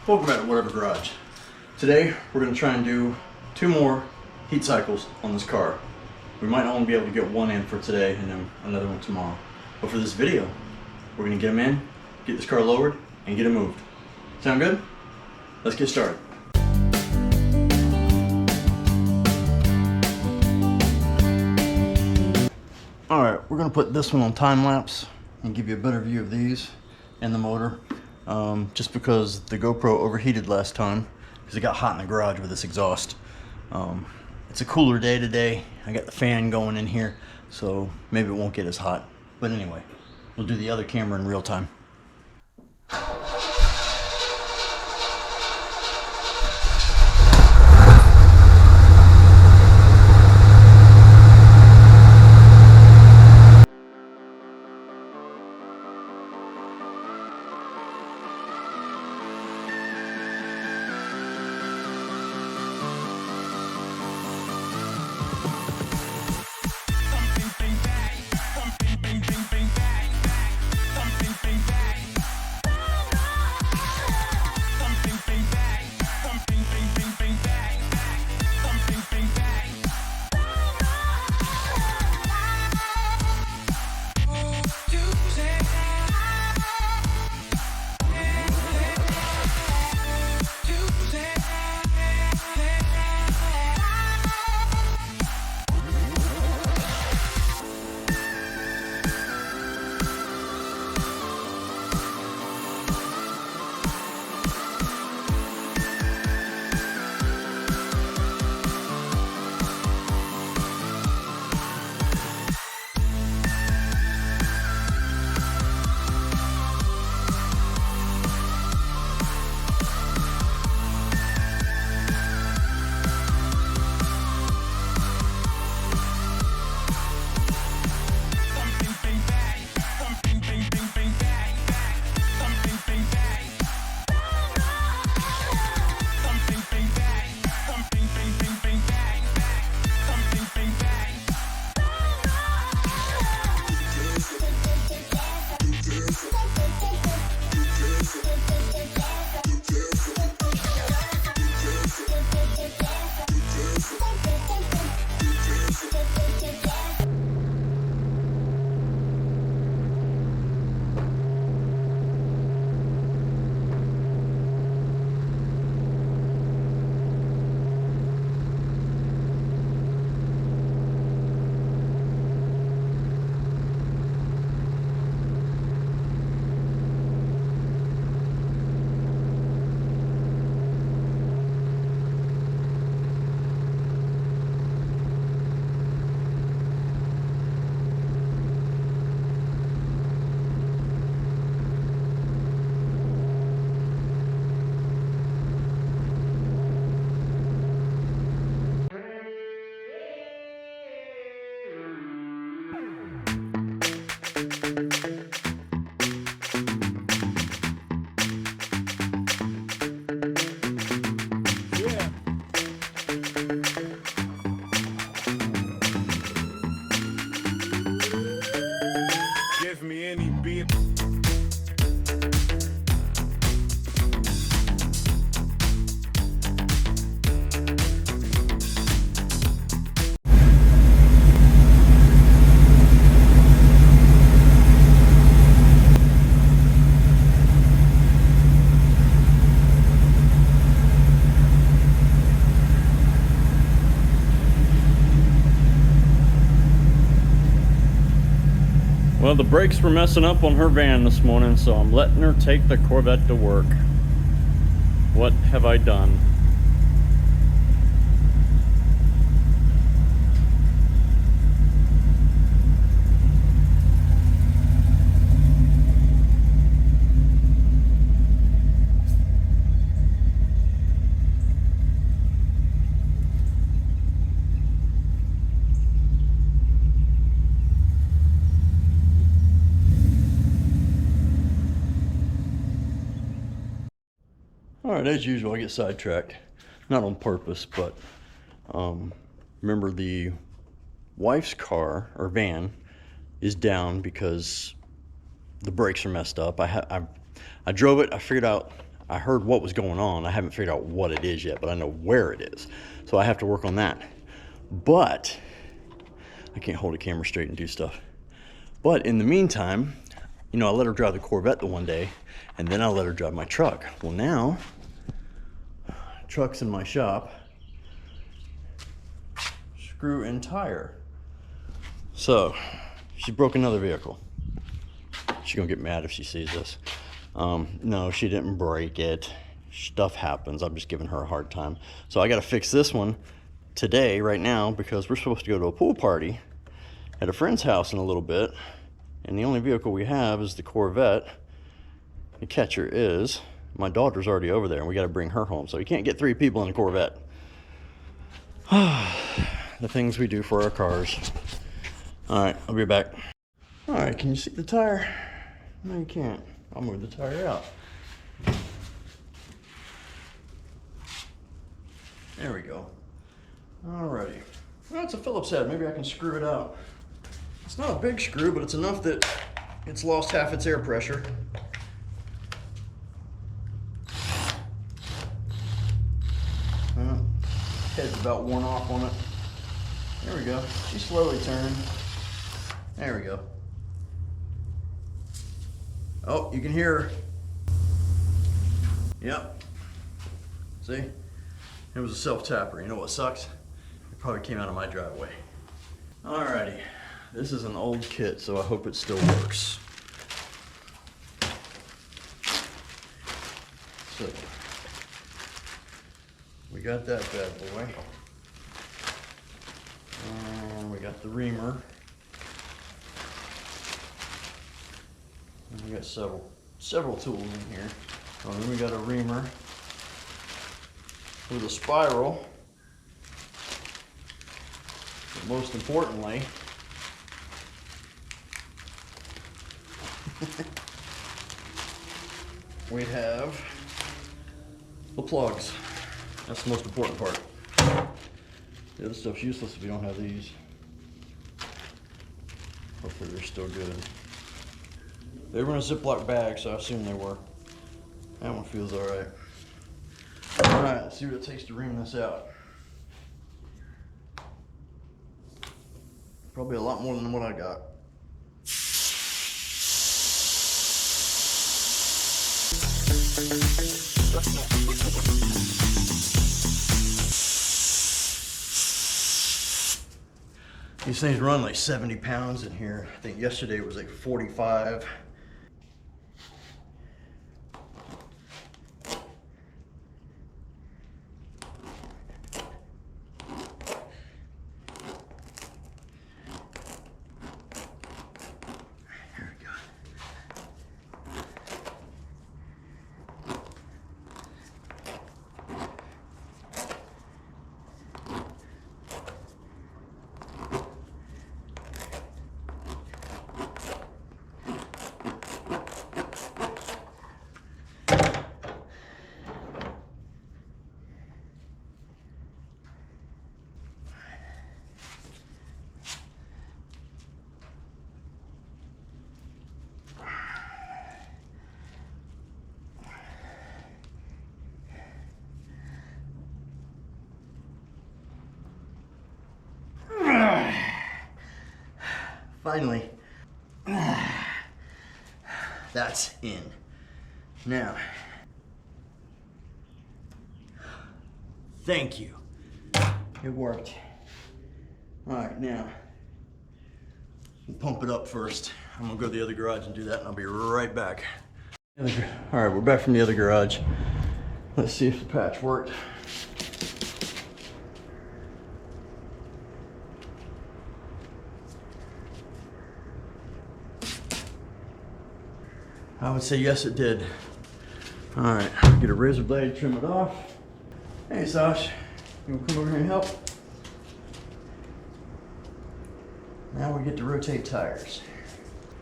Welcome back to Whatever Garage. Today we're going to try and do 2 more heat cycles on this car. We might only be able to get one in for today and then another one tomorrow. But for this video, we're going to get them in, get this car lowered, and get it moved. Sound good? Let's get started. Alright, we're going to put this one on time lapse and give you a better view of these and the motor. Just because the GoPro overheated last time because it got hot in the garage with this exhaust. It's a cooler day today. I got the fan going in here, so maybe it won't get as hot. But anyway, we'll do the other camera in real time. Well, the brakes were messing up on her van this morning, so I'm letting her take the Corvette to work. What have I done? Alright, as usual, I get sidetracked. Not on purpose, but remember the wife's car, or van, is down because the brakes are messed up. I drove it, I figured out I heard what was going on. I haven't figured out what it is yet, but I know where it is. So I have to work on that. But I can't hold a camera straight and do stuff. But in the meantime, you know, I let her drive the Corvette the one day, and then I let her drive my truck. Well, now, truck's in my shop. Screw and tire. So, she broke another vehicle. She's gonna get mad if she sees this. No, she didn't break it. Stuff happens. I'm just giving her a hard time. So I gotta fix this one today, right now, because we're supposed to go to a pool party at a friend's house in a little bit. And the only vehicle we have is the Corvette. The catcher is, my daughter's already over there and we gotta bring her home. So you can't get 3 people in a Corvette. The things we do for our cars. All right, I'll be back. All right, can you see the tire? No, you can't. I'll move the tire out. There we go. Alrighty. Well, it's a Phillips head. Maybe I can screw it out. It's not a big screw, but it's enough that it's lost half its air pressure. Head's about worn off on it. There we go. She slowly turned. There we go. Oh, you can hear her. Yep. See? It was a self-tapper. You know what sucks? It probably came out of my driveway. Alrighty. This is an old kit, so I hope it still works. So, we got that bad boy. And we got the reamer. And we got several tools in here. Oh, then we got a reamer with a spiral. But most importantly, we have the plugs. That's the most important part. The other stuff's useless if you don't have these. Hopefully they're still good. They were in a Ziploc bag, so I assume they were. That one feels all right. All right, let's see what it takes to ream this out. Probably a lot more than what I got. These things run like 70 pounds in here. I think yesterday it was like 45. Finally, that's in. Now, thank you. It worked. All right, now, we'll pump it up first. I'm gonna go to the other garage and do that, and I'll be right back. All right, we're back from the other garage. Let's see if the patch worked. I would say yes, it did. All right, get a razor blade, trim it off. Hey, Sash, you wanna come over here and help? Now we get to rotate tires.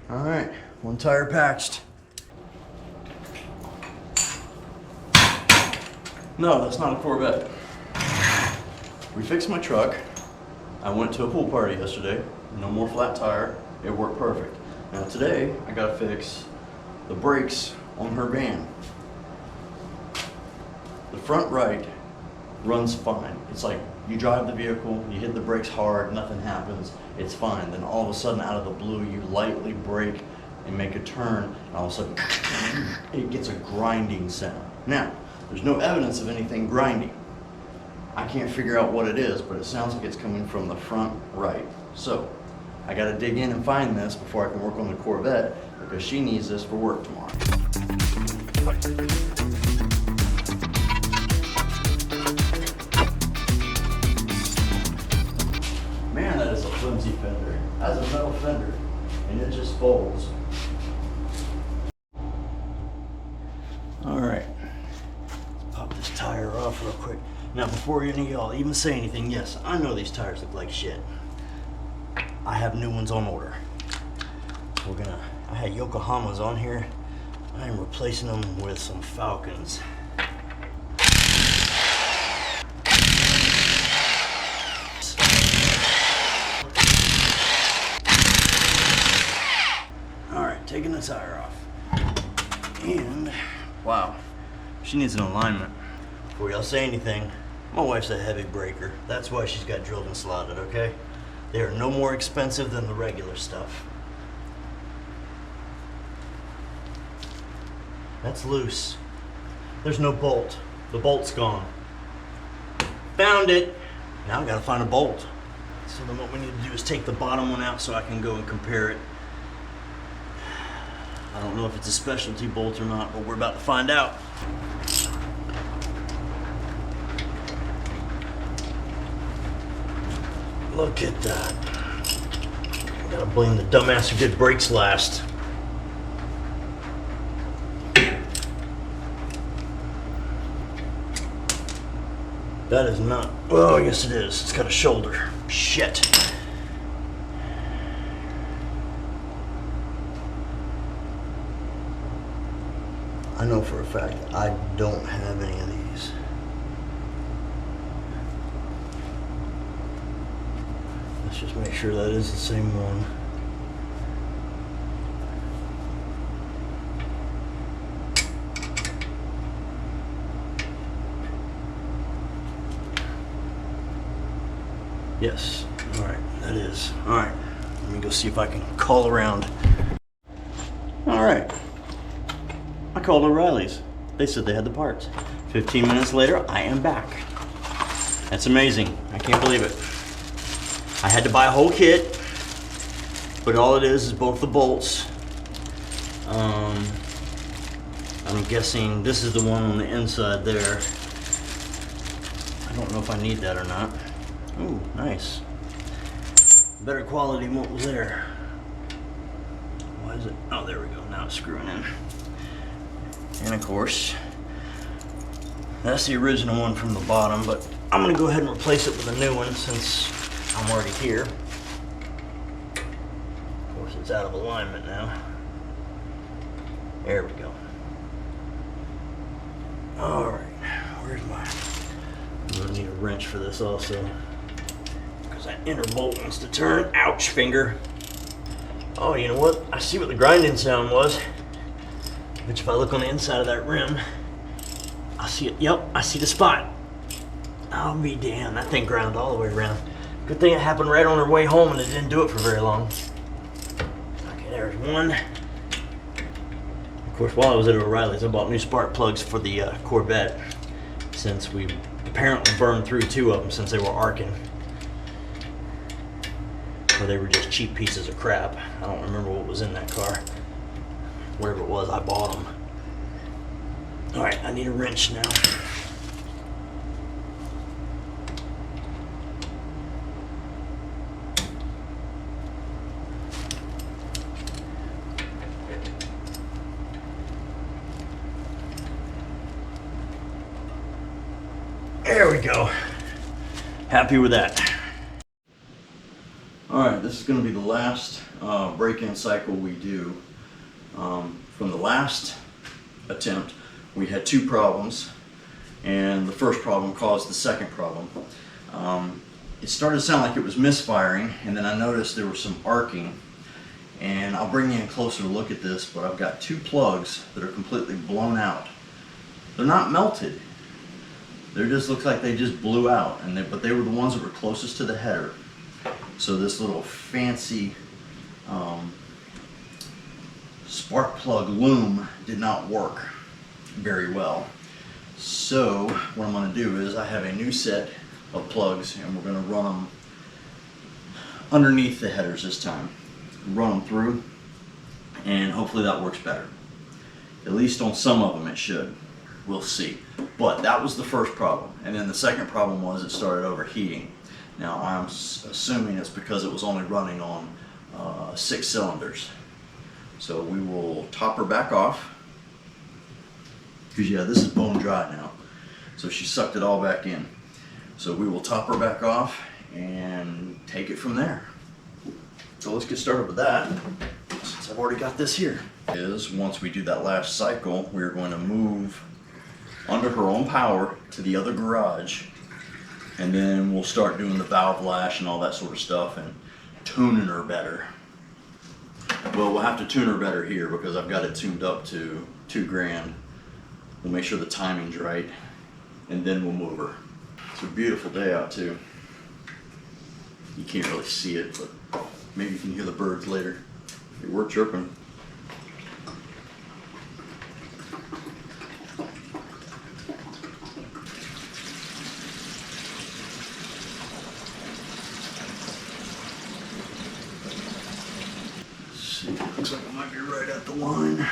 All right, one tire patched. No, that's not a Corvette. We fixed my truck. I went to a pool party yesterday. No more flat tire. It worked perfect. Now today, I gotta fix the brakes on her van. The front right runs fine. It's like you drive the vehicle, you hit the brakes hard, nothing happens, it's fine. Then all of a sudden, out of the blue, you lightly brake and make a turn, and all of a sudden, it gets a grinding sound. Now, there's no evidence of anything grinding. I can't figure out what it is, but it sounds like it's coming from the front right. So, I gotta dig in and find this before I can work on the Corvette, because she needs this for work tomorrow. Man, that is a flimsy fender. That's a metal fender, and it just folds. All right, let's pop this tire off real quick. Now, before any of y'all even say anything, yes, I know these tires look like shit. I have new ones on order. I had Yokohamas on here. I am replacing them with some Falcons. All right, taking the tire off. And, wow, she needs an alignment. Before y'all say anything, my wife's a heavy breaker. That's why she's got drilled and slotted, okay? They are no more expensive than the regular stuff. That's loose. There's no bolt. The bolt's gone. Found it. Now I gotta find a bolt. So then what we need to do is take the bottom one out so I can go and compare it. I don't know if it's a specialty bolt or not, but we're about to find out. Look at that. Gotta blame the dumbass who did brakes last. That is not, oh yes it is. It's got a shoulder. Shit. I know for a fact I don't have any of these. Let's just make sure that is the same one. Yes, all right, that is. All right, let me go see if I can call around. All right, I called O'Reilly's. They said they had the parts. 15 minutes later, I am back. That's amazing, I can't believe it. I had to buy a whole kit, but all it is both the bolts. I'm guessing this is the one on the inside there. I don't know if I need that or not. Ooh, nice. Better quality than what was there. Why is it? Oh, there we go. Now it's screwing in. And of course, that's the original one from the bottom, but I'm gonna go ahead and replace it with a new one since I'm already here. Of course, it's out of alignment now. There we go. All right, where's my... I'm gonna need a wrench for this also, because that inner bolt wants to turn. Ouch, finger. Oh, you know what? I see what the grinding sound was. Which if I look on the inside of that rim, I'll see it. Yep, I see the spot. I'll be damned, that thing ground all the way around. Good thing it happened right on our way home and it didn't do it for very long. Okay, there's one. Of course, while I was at O'Reilly's, I bought new spark plugs for the Corvette, since we apparently burned through two of them since they were arcing. Or they were just cheap pieces of crap. I don't remember what was in that car. Whatever it was, I bought them. All right, I need a wrench now. There we go. Happy with that. All right, this is going to be the last break-in cycle we do. From the last attempt, we had two problems, and the first problem caused the second problem. It started to sound like it was misfiring, and then I noticed there was some arcing. And I'll bring you a closer look at this, but I've got two plugs that are completely blown out. They're not melted, They just look like they just blew out, but they were the ones that were closest to the header. So this little fancy spark plug loom did not work very well. So what I'm going to do is I have a new set of plugs, and we're going to run them underneath the headers this time. Run them through, and hopefully that works better. At least on some of them it should. We'll see. But that was the first problem. And then the second problem was it started overheating. Now I'm assuming it's because it was only running on 6 cylinders. So we will top her back off. Because yeah, this is bone dry now. So she sucked it all back in. So we will top her back off and take it from there. So let's get started with that, since I've already got this here. Once we do that last cycle, we're going to move under her own power to the other garage, and then we'll start doing the valve lash and all that sort of stuff and tuning her better. Well, we'll have to tune her better here because I've got it tuned up to $2,000. We'll make sure the timing's right, and then we'll move her. It's a beautiful day out too. You can't really see it, but maybe you can hear the birds later. They were chirping. Looks like it might be right at the line.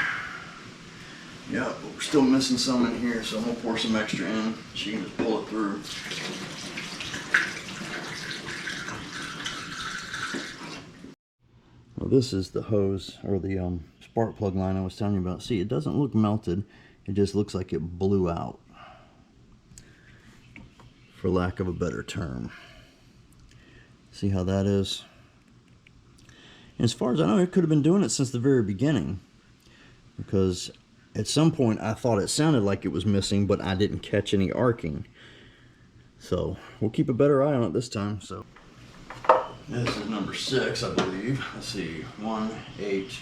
Yeah, but we're still missing some in here, so I'm gonna pour some extra in. She can just pull it through. Well, this is the hose, or the spark plug line I was telling you about. See, it doesn't look melted. It just looks like it blew out, for lack of a better term. See how that is? And as far as I know, it could have been doing it since the very beginning, because at some point I thought it sounded like it was missing, but I didn't catch any arcing. So we'll keep a better eye on it this time. So this is number 6, I believe. Let's see, 1, 8.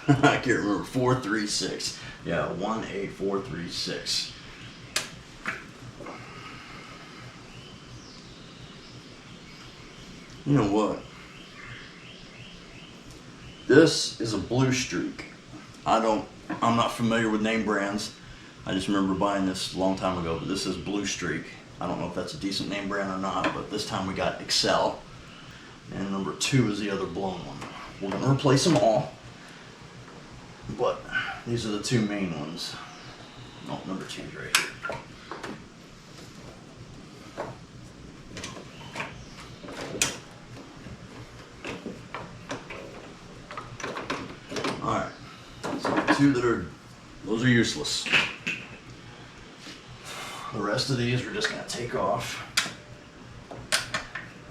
I can't remember. 436. Yeah, 18436. You know what? This is a Blue Streak. I'm not familiar with name brands. I just remember buying this a long time ago, but this is Blue Streak. I don't know if that's a decent name brand or not, but this time we got Excel. And number 2 is the other blown one. We're gonna replace them all, but these are the 2 main ones. No, number 2 is right here. Alright, so the 2 those are useless. The rest of these we're just going to take off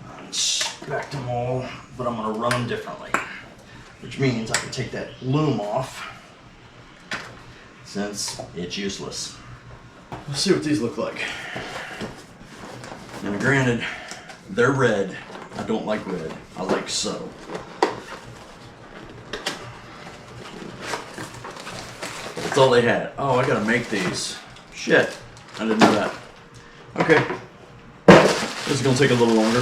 and inspect them all, but I'm going to run them differently, which means I can take that loom off since it's useless. Let's see what these look like. Now granted, they're red. I don't like red. I like subtle. That's all they had. Oh, I gotta make these. Shit, I didn't know that. Okay, this is gonna take a little longer.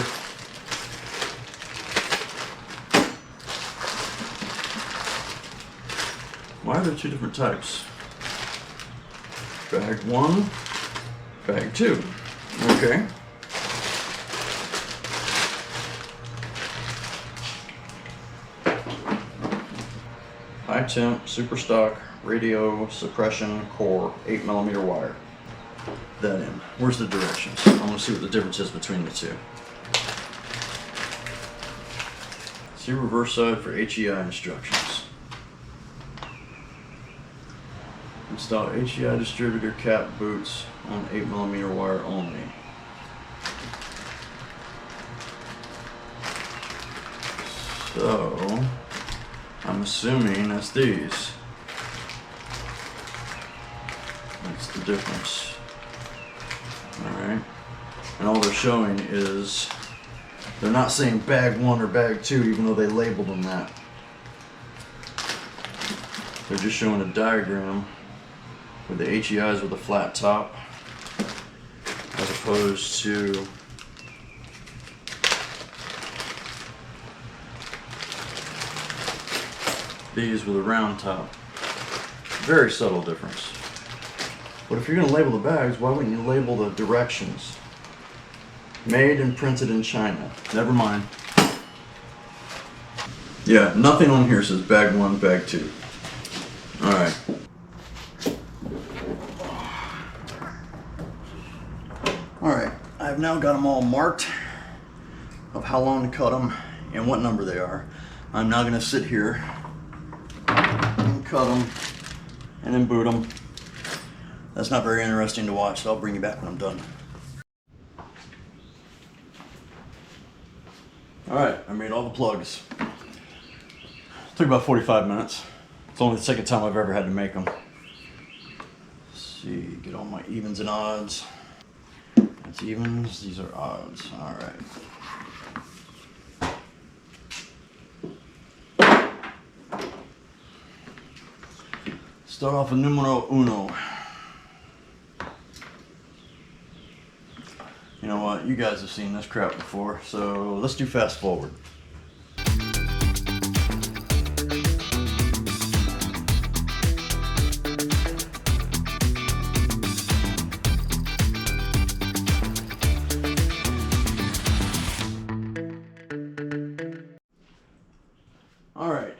Why are there 2 different types? Bag 1, bag 2. Okay. High temp, super stock, radio suppression core, 8mm wire. That in. Where's the directions? I want to see what the difference is between the 2. See reverse side for HEI instructions. Install HEI distributor cap boots on 8mm wire only. So I'm assuming that's these. That's the difference. Alright. And all they're showing is, they're not saying bag 1 or bag 2, even though they labeled them that. They're just showing a diagram with the HEIs with a flat top, as opposed to these with a round top. Very subtle difference. But if you're going to label the bags, why wouldn't you label the directions? Made and printed in China. Never mind. Yeah, nothing on here says bag 1, bag 2. Alright. Alright, I've now got them all marked of how long to cut them and what number they are. I'm now going to sit here and cut them and then boot them. That's not very interesting to watch, so I'll bring you back when I'm done. Alright, I made all the plugs. Took about 45 minutes. It's only the second time I've ever had to make them. Let's see, get all my evens and odds. That's evens, these are odds. Alright. Start off with numero uno. You know what, you guys have seen this crap before, so let's do fast forward. Alright,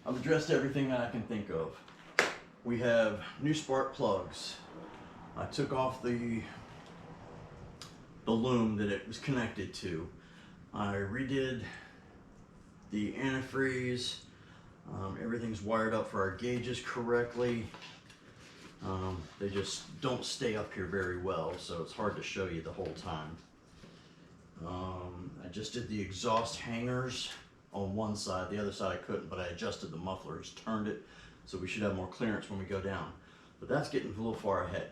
I've addressed everything that I can think of. We have new spark plugs. I took off the loom that it was connected to. I redid the antifreeze. Everything's wired up for our gauges correctly. They just don't stay up here very well, so it's hard to show you the whole time. I just did the exhaust hangers on one side. The other side I couldn't, but I adjusted the mufflers, turned it, so we should have more clearance when we go down. But that's getting a little far ahead.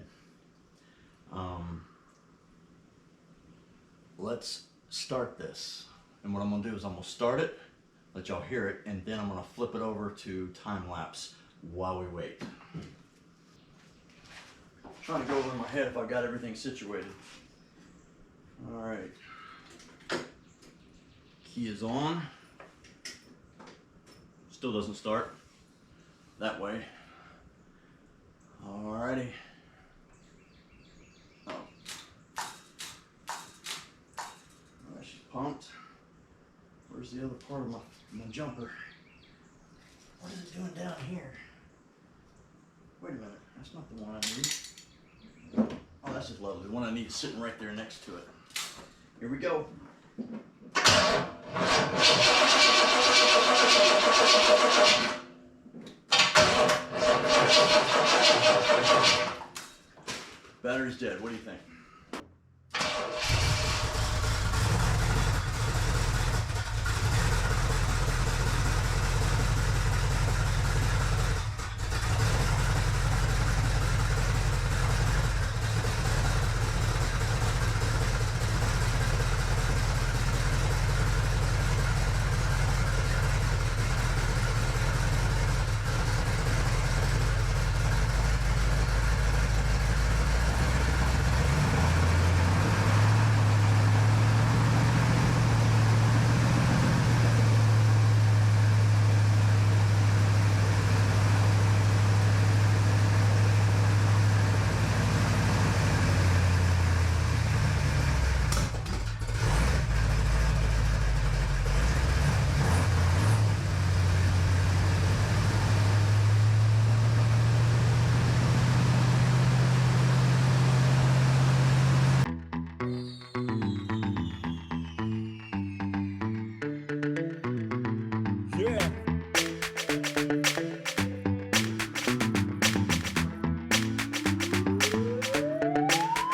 Let's start this. And what I'm gonna do is I'm gonna start it, let y'all hear it, and then I'm gonna flip it over to time lapse while we wait. I'm trying to go over in my head if I've got everything situated. All right. Key is on. Still doesn't start. That way. Alrighty. Oh. Alright, she's pumped. Where's the other part of my jumper? What is it doing down here? Wait a minute, that's not the one I need. Oh, that's just lovely. The one I need is sitting right there next to it. Here we go. Battery's dead. What do you think?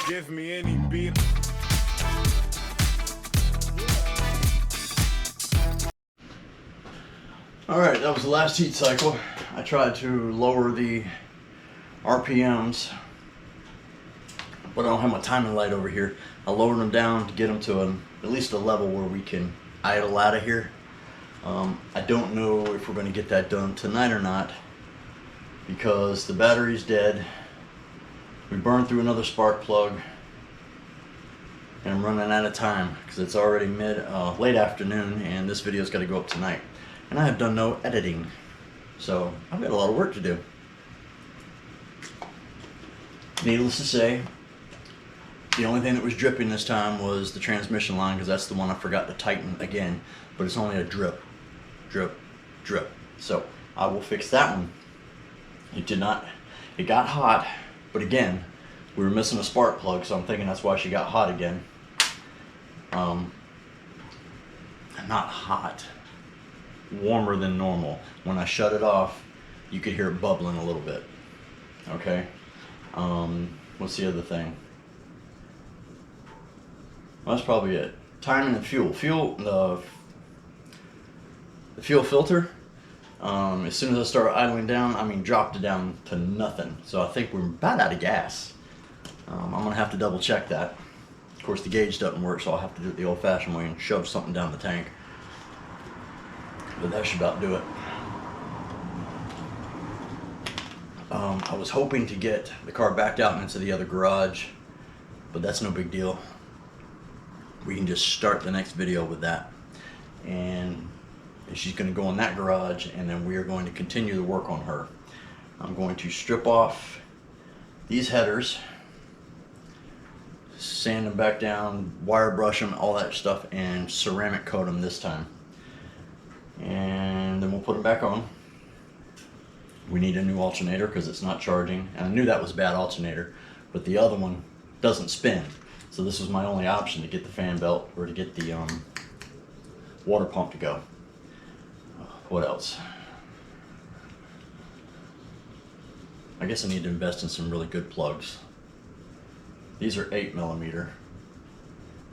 Give me any beat. Alright, that was the last heat cycle. I tried to lower the RPMs, but I don't have my timing light over here. I lowered them down to get them to at least a level where we can idle out of here. I don't know if we're going to get that done tonight or not, because the battery's dead. We burned through another spark plug, and I'm running out of time because it's already late afternoon, and this video's got to go up tonight. And I have done no editing, so I've got a lot of work to do. Needless to say, the only thing that was dripping this time was the transmission line, because that's the one I forgot to tighten again. But it's only a drip, drip, drip. So I will fix that one. It got hot, but again, we were missing a spark plug, so I'm thinking that's why she got hot again. Not hot, warmer than normal. When I shut it off, you could hear it bubbling a little bit. Okay. What's the other thing? Well, that's probably it. Timing and fuel. The fuel filter, as soon as I started idling down, dropped it down to nothing. So I think we're about out of gas. I'm gonna have to double check that. Of course, the gauge doesn't work, so I'll have to do it the old-fashioned way and shove something down the tank. But that should about do it. I was hoping to get the car backed out into the other garage, but that's no big deal. We can just start the next video with that. And she's going to go in that garage, and then we are going to continue the work on her. I'm going to strip off these headers, sand them back down, wire brush them, all that stuff, and ceramic coat them this time. And then we'll put them back on. We need a new alternator because it's not charging, and I knew that was a bad alternator, but the other one doesn't spin. So this was my only option to get the fan belt, or to get the water pump to go. What else? I guess I need to invest in some really good plugs. These are 8mm.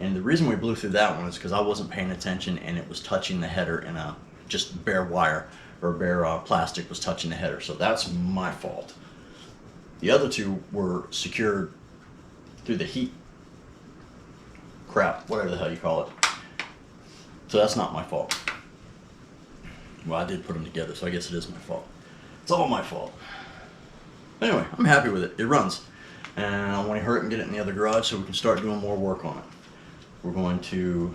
And the reason we blew through that one is because I wasn't paying attention, and it was touching the header, and just bare wire or bare plastic was touching the header. So that's my fault. The other two were secured through the heat crap, whatever the hell you call it. So that's not my fault. Well, I did put them together, so I guess it is my fault. It's all my fault. Anyway, I'm happy with it. It runs. And I want to hurry up and get it in the other garage so we can start doing more work on it. We're going to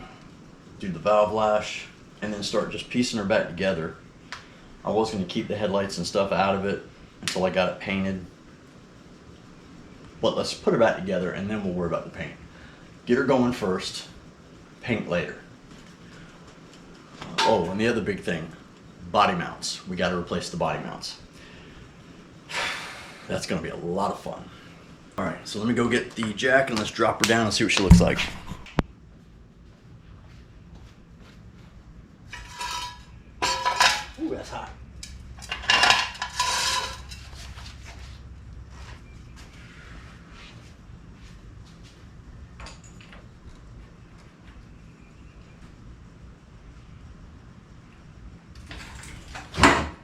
do the valve lash and then start just piecing her back together. I was going to keep the headlights and stuff out of it until I got it painted. But let's put her back together, and then we'll worry about the paint. Get her going first, paint later. Oh, and the other big thing, body mounts. We got to replace the body mounts. That's going to be a lot of fun. All right, so let me go get the jack and let's drop her down and see what she looks like. Ooh, that's hot.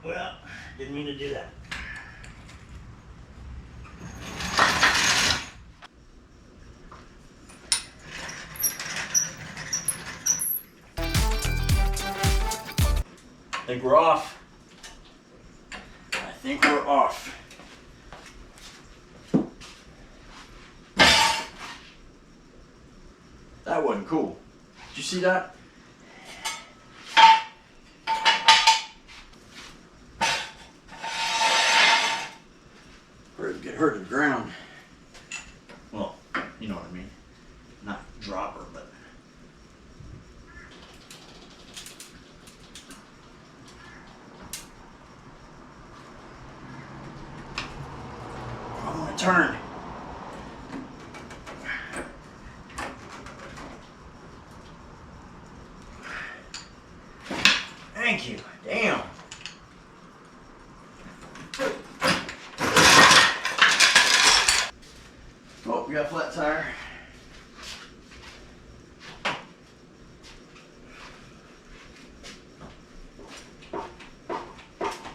Well, didn't mean to do that. I think we're off. I think we're off. That wasn't cool. Did you see that? Or get her to the ground. Well, you know what I mean. Not drop her, but. I'm gonna turn. Thank you. Damn. Oh, we got a flat tire.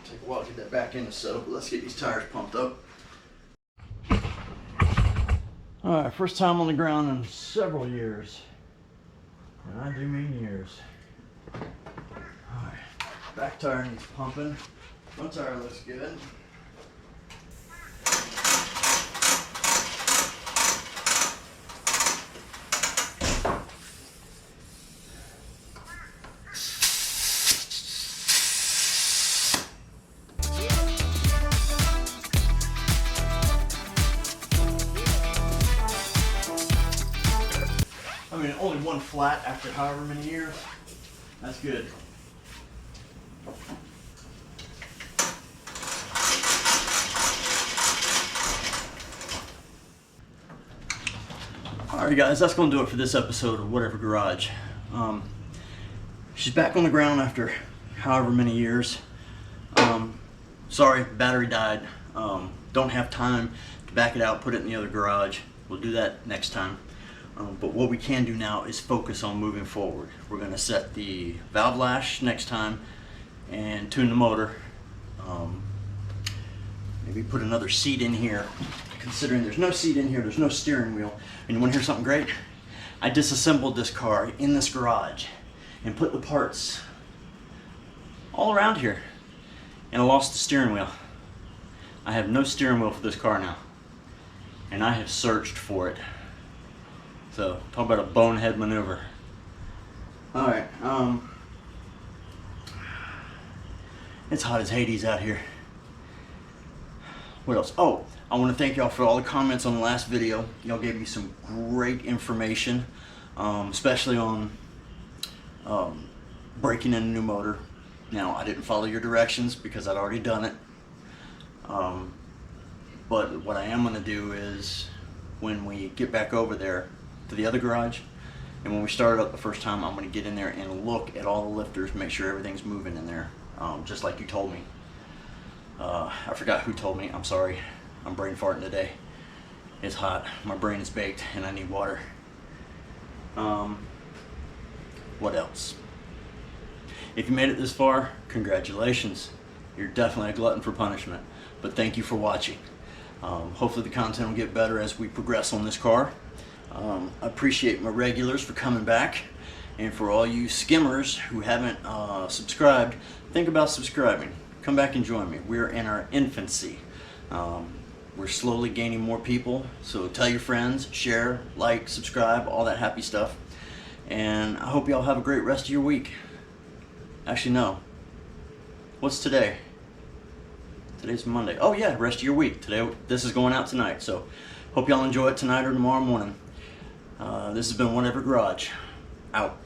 Take a while to get that back in the settle, but let's get these tires pumped up. Alright, first time on the ground in several years. And I do mean years. Alright, back tire needs pumping. Front tire looks good. going flat after however many years. That's good. Alright guys, that's going to do it for this episode of Whatever Garage. She's back on the ground after however many years. Sorry, battery died. Don't have time to back it out, put it in the other garage. We'll do that next time. But what we can do now is focus on moving forward. We're going to set the valve lash next time and tune the motor. Maybe put another seat in here. Considering there's no seat in here, there's no steering wheel. And you want to hear something great? I disassembled this car in this garage and put the parts all around here. And I lost the steering wheel. I have no steering wheel for this car now. And I have searched for it. So, talk about a bonehead maneuver. Alright, it's hot as Hades out here. What else? Oh, I want to thank y'all for all the comments on the last video. Y'all gave me some great information, especially on breaking in a new motor. Now, I didn't follow your directions because I'd already done it. But what I am going to do is, when we get back over there to the other garage, and when we start it up the first time, I'm going to get in there and look at all the lifters, make sure everything's moving in there, just like you told me. I forgot who told me. I'm sorry. I'm brain farting today. It's hot. My brain is baked and I need water. What else? If you made it this far, congratulations. You're definitely a glutton for punishment. But thank you for watching. Hopefully the content will get better as we progress on this car. I appreciate my regulars for coming back. And for all you skimmers who haven't subscribed, think about subscribing. Come back and join me. We're in our infancy. We're slowly gaining more people. So tell your friends, share, like, subscribe, all that happy stuff. And I hope y'all have a great rest of your week. Actually, no. What's today? Today's Monday. Oh yeah, rest of your week. Today, this is going out tonight. So hope y'all enjoy it tonight or tomorrow morning. This has been Whatever Garage. Out.